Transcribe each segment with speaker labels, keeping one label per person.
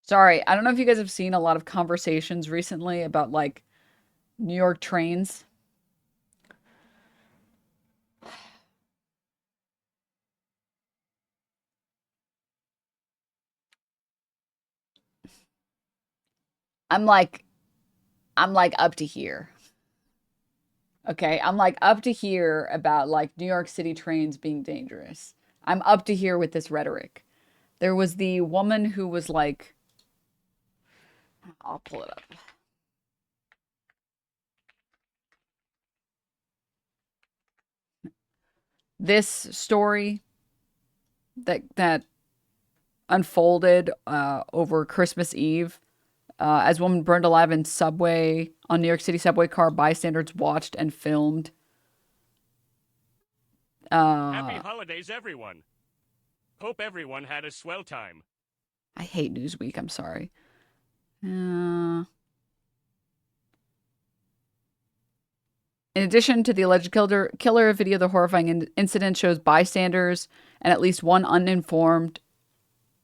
Speaker 1: Sorry, I don't know if you guys have seen a lot of conversations recently about like New York trains. I'm like I'm like up to here. Okay, I'm like up to here about like New York City trains being dangerous. I'm up to here with this rhetoric. There was the woman who was like, I'll pull it up. This story that unfolded over Christmas Eve as woman burned alive in subway on New York City subway car. Bystanders watched and filmed.
Speaker 2: Happy
Speaker 1: Uh,
Speaker 2: holidays, everyone. Hope everyone had a swell time.
Speaker 1: I hate Newsweek. I'm sorry. Uh, in addition to the alleged killer video, the horrifying incident shows bystanders and at least one uniformed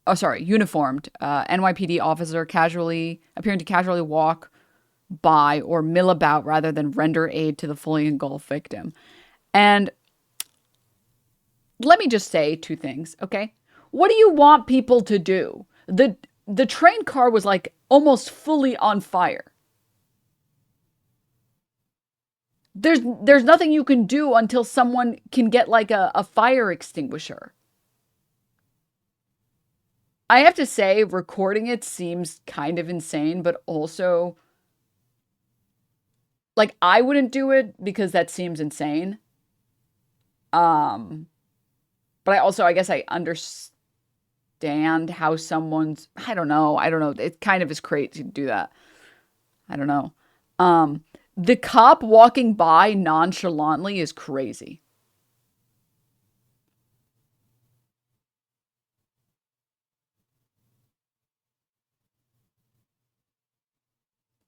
Speaker 1: NYPD officer casually appearing to casually walk by or mill about rather than render aid to the fully engulfed victim. And let me just say two things, okay? What do you want people to do? The train car was like almost fully on fire. There's nothing you can do until someone can get like a fire extinguisher. I have to say, recording it seems kind of insane, but also like I wouldn't do it because that seems insane. Um, but I guess I understand how someone's I don't know. It kind of is crazy to do that. I don't know. The cop walking by nonchalantly is crazy.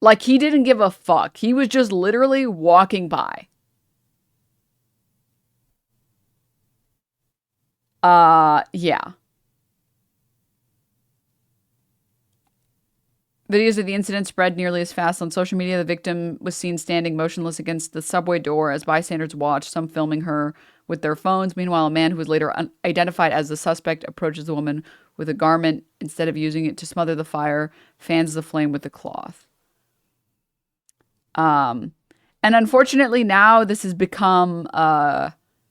Speaker 1: Like he didn't give a fuck. He was just literally walking by. Yeah. Videos of the incident spread nearly as fast on social media. The victim was seen standing motionless against the subway door as bystanders watched, some filming her with their phones. Meanwhile, a man who was later identified as the suspect approaches the woman with a garment. Instead of using it to smother the fire, fans the flame with a cloth. Um, and unfortunately, now this has become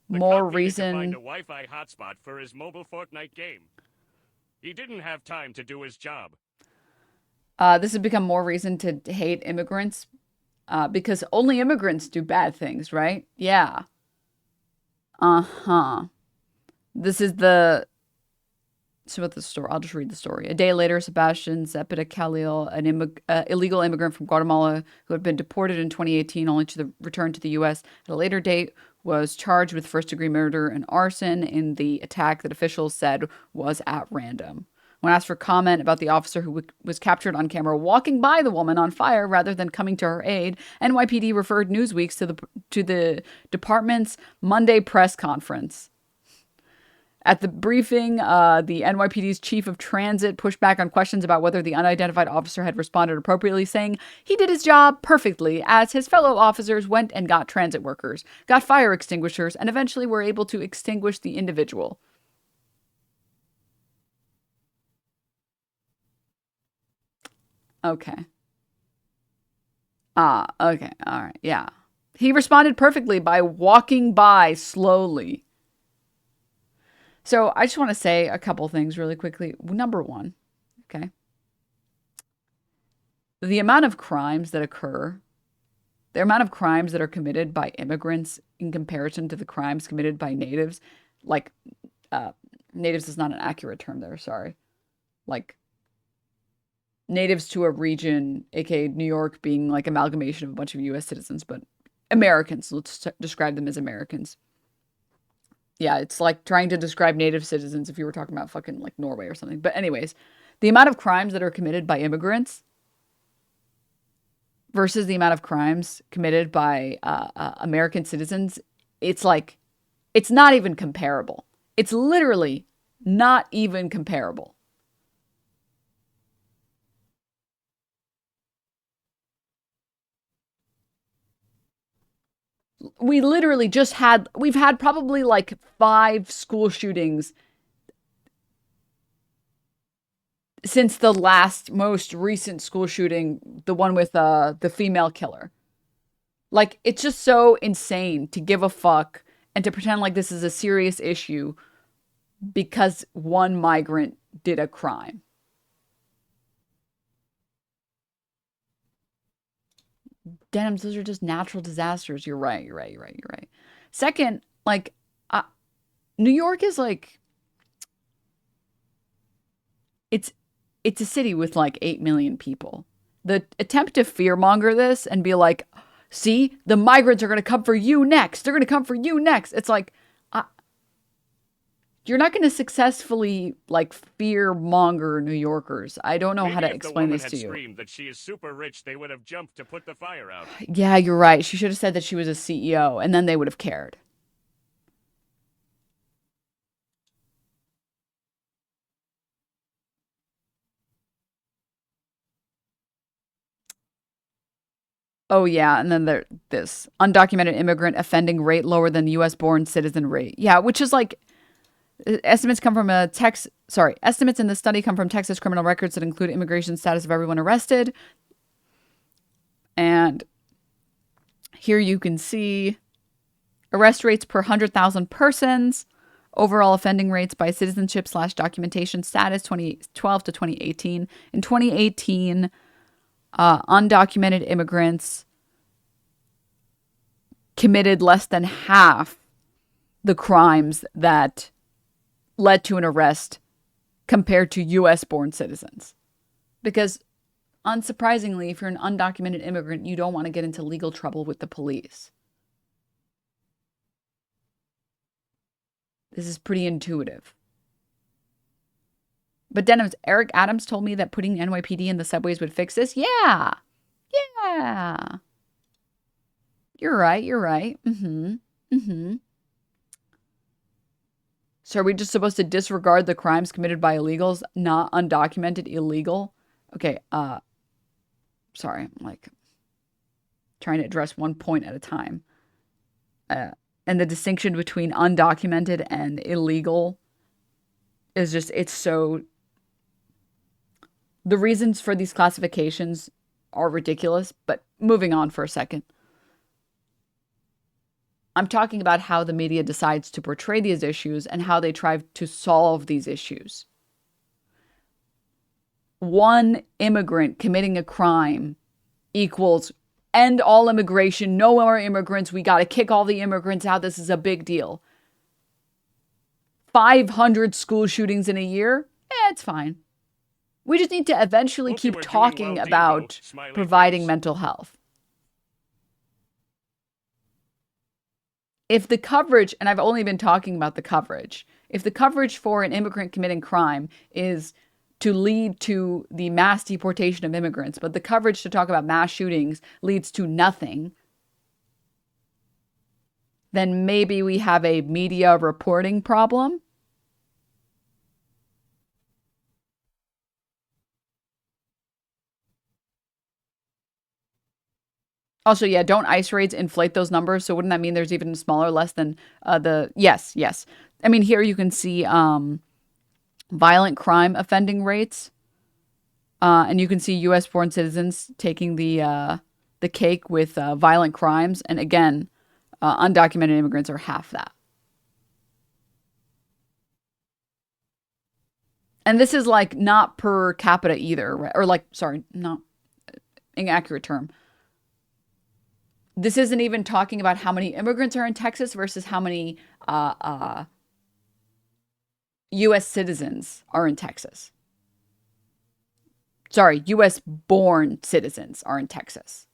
Speaker 2: The
Speaker 1: more
Speaker 2: cop needed to find a
Speaker 1: reason.
Speaker 2: Wi Fi hotspot for his mobile Fortnite game. He didn't have time to do his job.
Speaker 1: This has become more reason to hate immigrants because only immigrants do bad things, right? Yeah. Uh huh. This is the So about the story. I'll just read the story. A day later, Sebastian Zepeda Khalil, an illegal immigrant from Guatemala who had been deported in 2018 only to return to the U.S. at a later date, was charged with first-degree murder and arson in the attack that officials said was at random. When asked for comment about the officer who was captured on camera walking by the woman on fire rather than coming to her aid, NYPD referred Newsweek to the department's Monday press conference. At the briefing, the NYPD's chief of transit pushed back on questions about whether the unidentified officer had responded appropriately, saying he did his job perfectly as his fellow officers went and got transit workers, got fire extinguishers, and eventually were able to extinguish the individual. Okay. Okay. All right. Yeah. He responded perfectly by walking by slowly. So I just want to say a couple things really quickly. Number one, okay, the amount of crimes that occur, the amount of crimes that are committed by immigrants in comparison to the crimes committed by natives, like uh, natives is not an accurate term there, sorry. Like natives to a region, aka New York being like amalgamation of a bunch of US citizens, but Americans, let's describe them as Americans. Yeah, it's like trying to describe native citizens if you were talking about fucking like Norway or something. But anyways, the amount of crimes that are committed by immigrants versus the amount of crimes committed by American citizens, it's like, it's not even comparable. It's literally not even comparable. We literally just had, we've had probably like 5 school shootings since the last most recent school shooting, the one with the female killer. Like, it's just so insane to give a fuck and to pretend like this is a serious issue because one migrant did a crime. Denims, those are just natural disasters. You're right. You're right. You're right. You're right. Second, like, uh, New York is like, it's it's a city with like 8 million people. The attempt to fearmonger this and be like, see, the migrants are going to come for you next. They're going to come for you next. It's like, you're not going to successfully like fearmonger New Yorkers. I don't know how
Speaker 2: Maybe
Speaker 1: to
Speaker 2: if the
Speaker 1: explain
Speaker 2: woman
Speaker 1: this
Speaker 2: had
Speaker 1: to you.
Speaker 2: screamed that she is super rich, they would have jumped to put the fire out.
Speaker 1: Yeah, you're right. She should have said that she was a CEO and then they would have cared. Oh yeah, and then there this undocumented immigrant offending rate lower than US born citizen rate. Yeah, which is like estimates come from a text sorry, estimates in the study come from Texas criminal records that include immigration status of everyone arrested. And here you can see arrest rates per 100,000 persons, overall offending rates by citizenship slash documentation status 2012 to 2018. In 2018, undocumented immigrants committed less than half the crimes that led to an arrest compared to US born citizens. Because unsurprisingly, if you're an undocumented immigrant, you don't want to get into legal trouble with the police. This is pretty intuitive. But Denims, Eric Adams told me that putting NYPD in the subways would fix this. Yeah. Yeah. You're right. You're right. Mm-hmm. Mm-hmm. So are we just supposed to disregard the crimes committed by illegals, not undocumented illegal? Okay, sorry, I'm like trying to address one point at a time. And the distinction between undocumented and illegal is just, it's so, the reasons for these classifications are ridiculous, but moving on for a second. I'm talking about how the media decides to portray these issues and how they try to solve these issues. One immigrant committing a crime equals end all immigration, no more immigrants, we got to kick all the immigrants out, this is a big deal. 500 school shootings in a year? It's fine. We just need to eventually keep talking about providing mental health. If the coverage, and I've only been talking about the coverage, if the coverage for an immigrant committing crime is to lead to the mass deportation of immigrants, but the coverage to talk about mass shootings leads to nothing, then maybe we have a media reporting problem. Also, yeah, don't ICE raids inflate those numbers? So wouldn't that mean there's even smaller, less than yes. I mean, here you can see violent crime offending rates. And you can see U.S. born citizens taking the cake with violent crimes. And again, undocumented immigrants are half that. And this is like not per capita either, right? Or like, sorry, not inaccurate term. This isn't even talking about how many immigrants are in Texas versus how many U.S. citizens are in Texas. Sorry, U.S. born citizens are in Texas.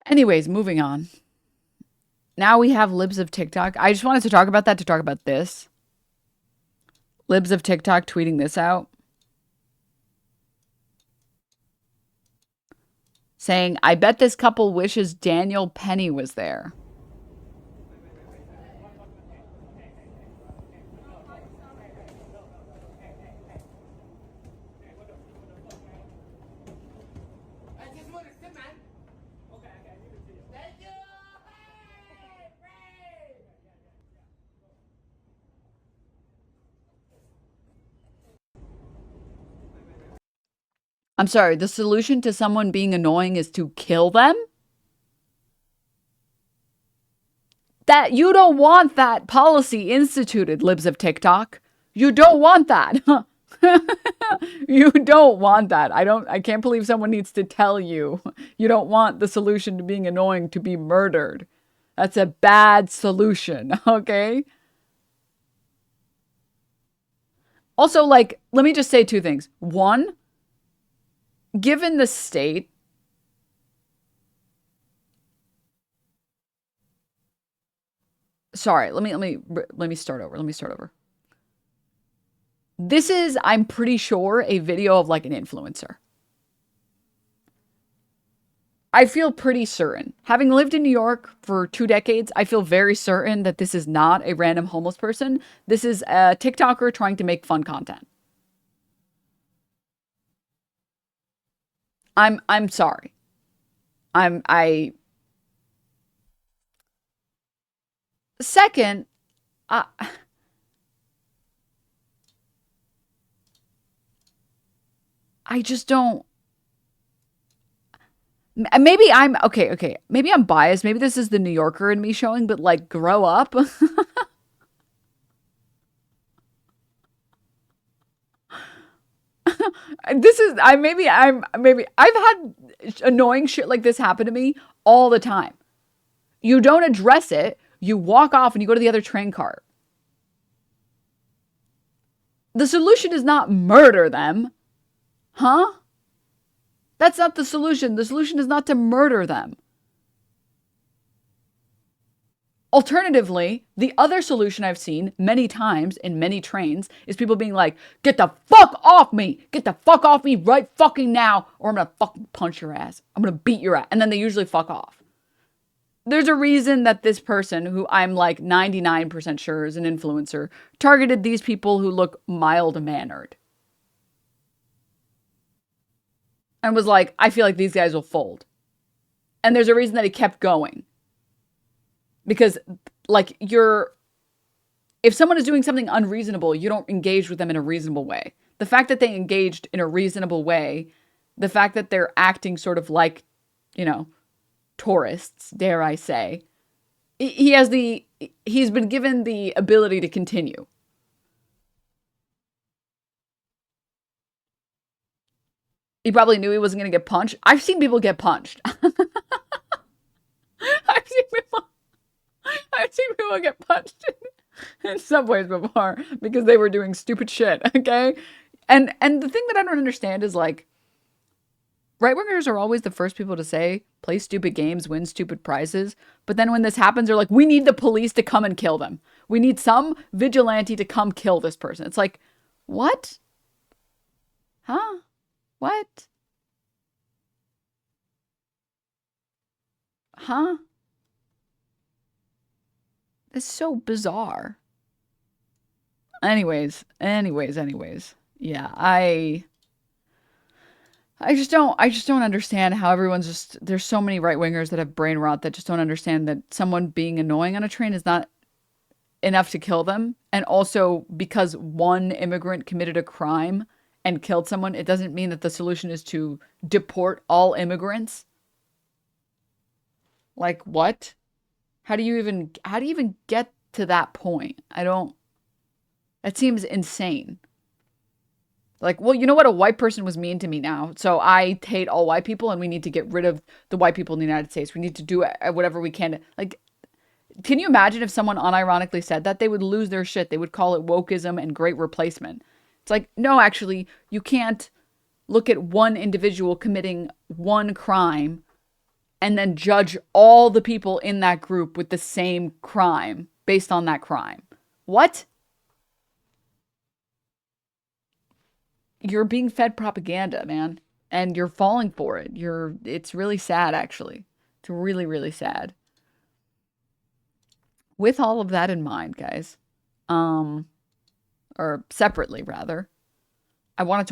Speaker 1: Anyways, moving on. Now we have libs of TikTok. I just wanted to talk about that to talk about this. Libs of TikTok tweeting this out. Saying, I bet this couple wishes Daniel Penny was there. I'm sorry, the solution to someone being annoying is to kill them? That you don't want that policy instituted, libs of TikTok. You don't want that. You don't want that. I can't believe someone needs to tell you. You don't want the solution to being annoying to be murdered. That's a bad solution, okay? Also, like, let me just say two things. One, given the state, sorry, let me start over. Let me start over. This is, I'm pretty sure, a video of like an influencer. I feel pretty certain. Having lived in New York for 2 decades, I feel very certain that this is not a random homeless person. This is a TikToker trying to make fun content. I'm sorry. I second, I I just don't. Maybe I'm okay. Okay, maybe I'm biased. Maybe this is the New Yorker in me showing. But like, grow up. This is I maybe I'm maybe I've had annoying shit like this happen to me all the time. You don't address it. You walk off and you go to the other train car. The solution is not murder them, huh? That's not the solution. The solution is not to murder them. Alternatively, the other solution I've seen many times in many trains is people being like, get the fuck off me! Get the fuck off me right fucking now, or I'm gonna fucking punch your ass. I'm gonna beat your ass. And then they usually fuck off. There's a reason that this person, who I'm like 99% sure is an influencer, targeted these people who look mild mannered. And was like, I feel like these guys will fold. And there's a reason that he kept going. Because, like, if someone is doing something unreasonable, you don't engage with them in a reasonable way. The fact that they engaged in a reasonable way, the fact that they're acting sort of like, you know, tourists, dare I say, he's been given the ability to continue. He probably knew he wasn't going to get punched. I've seen people get punched. I've seen people I've seen people get punched in subways before because they were doing stupid shit, okay? And the thing that I don't understand is like right wingers are always the first people to say play stupid games, win stupid prizes, but then when this happens they're like we need the police to come and kill them. We need some vigilante to come kill this person. It's like, what? Huh? What? Huh? It's so bizarre. Anyways. Yeah, I just don't understand how everyone's just there's so many right wingers that have brain rot that just don't understand that someone being annoying on a train is not enough to kill them. And also because one immigrant committed a crime and killed someone, it doesn't mean that the solution is to deport all immigrants. Like what? How do you even get to that point? I don't That seems insane. Like, well, you know what? A white person was mean to me now. So I hate all white people and we need to get rid of the white people in the United States. We need to do whatever we can. Like, can you imagine if someone unironically said that? They would lose their shit. They would call it wokeism and great replacement. It's like, no, actually, you can't look at one individual committing one crime and then judge all the people in that group with the same crime based on that crime. What? You're being fed propaganda, man, and you're falling for it. It's really sad, actually. It's really, really sad. With all of that in mind, guys, um, or separately rather, I wanted to